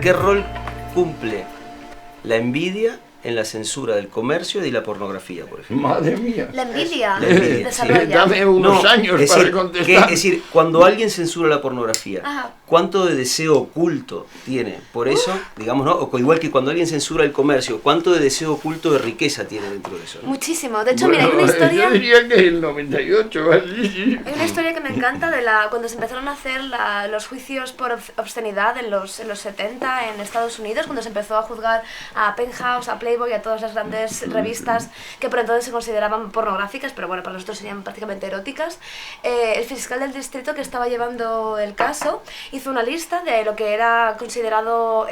¿Qué rol cumple la envidia en la censura del comercio y de la pornografía, por ejemplo? Madre mía. La envidia envidia, desarrolla. Dame unos años para contestar. Es decir, cuando alguien censura la pornografía, Ajá. ¿cuánto de deseo oculto tiene? Por eso, digamos, ¿no? O igual que cuando alguien censura el comercio, ¿cuánto de deseo oculto de riqueza tiene dentro de eso, ¿no? Muchísimo. De hecho, Bueno, mira, hay una historia... yo diría que el 98, así. Hay una historia que me encanta de cuando se empezaron a hacer los juicios por obscenidad en los 70 en Estados Unidos, cuando se empezó a juzgar a Penthouse, a Playboy, a todas las grandes revistas que por entonces se consideraban pornográficas, pero bueno, para nosotros serían prácticamente eróticas. El fiscal del distrito que estaba llevando el caso hizo una lista de lo que era considerado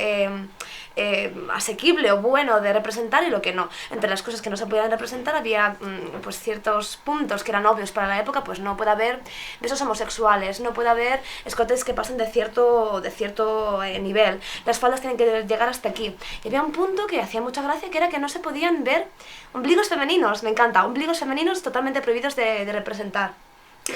asequible o bueno de representar y lo que no. Entre las cosas que no se podían representar había pues ciertos puntos que eran obvios para la época, pues no puede haber besos homosexuales, no puede haber escotes que pasen de cierto nivel, las faldas tienen que llegar hasta aquí. Y había un punto que hacía mucha gracia, que era que no se podían ver ombligos femeninos, me encanta, ombligos femeninos totalmente prohibidos de representar.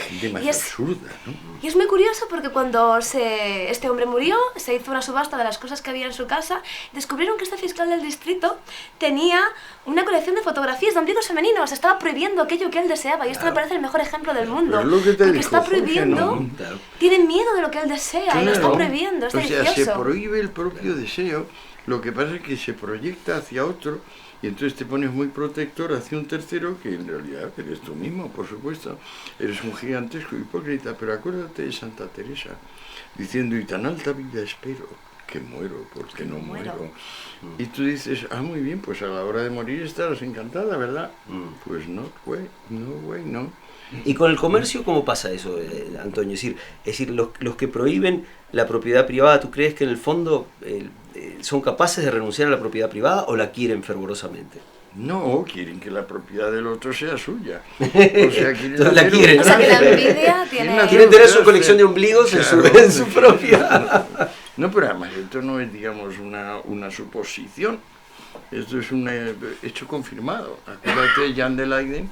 Gente más absurda, ¿no? Y es muy curioso porque cuando este hombre murió, se hizo una subasta de las cosas que había en su casa, descubrieron que este fiscal del distrito tenía una colección de fotografías de ombligos femeninos, estaba prohibiendo aquello que él deseaba, y esto me parece el mejor ejemplo del mundo. Pero es lo que te porque dijo, está prohibiendo, Jorge, ¿no? tiene miedo de lo que él desea, y lo está prohibiendo, es delicioso. O sea, se prohíbe el propio deseo, lo que pasa es que se proyecta hacia otro, y entonces te pones muy protector hacia un tercero que en realidad eres tú mismo, por supuesto. Eres un gigantesco hipócrita, pero acuérdate de Santa Teresa, diciendo, y tan alta vida espero, que muero porque no muero. Y tú dices, muy bien, pues a la hora de morir estarás encantada, ¿verdad? Pues no, güey, no. ¿Y con el comercio cómo pasa eso, Antonio? Es decir, los que prohíben la propiedad privada, ¿tú crees que en el fondo son capaces de renunciar a la propiedad privada o la quieren fervorosamente? No, quieren que la propiedad del otro sea suya. O sea, quieren la quieren. O sea, que la envidia tiene... Quieren tener su colección de ombligos, claro, en su propia... No, pero además esto no es, digamos, una suposición. Esto es un hecho confirmado. Acuérdate, Jan de Leiden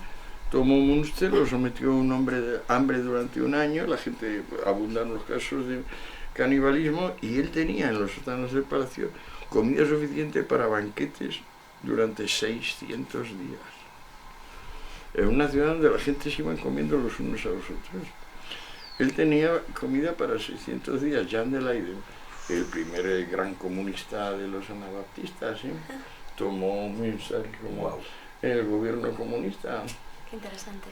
tomó Münster, lo sometió a un hambre durante un año, la gente, abundan los casos de canibalismo, y él tenía en los sótanos del palacio comida suficiente para banquetes durante 600 días. En una ciudad donde la gente se iban comiendo los unos a los otros. Él tenía comida para 600 días. Jan de Leiden, el primer gran comunista de los anabaptistas, ¿sí? Tomó Münster como el gobierno comunista. Qué interesante.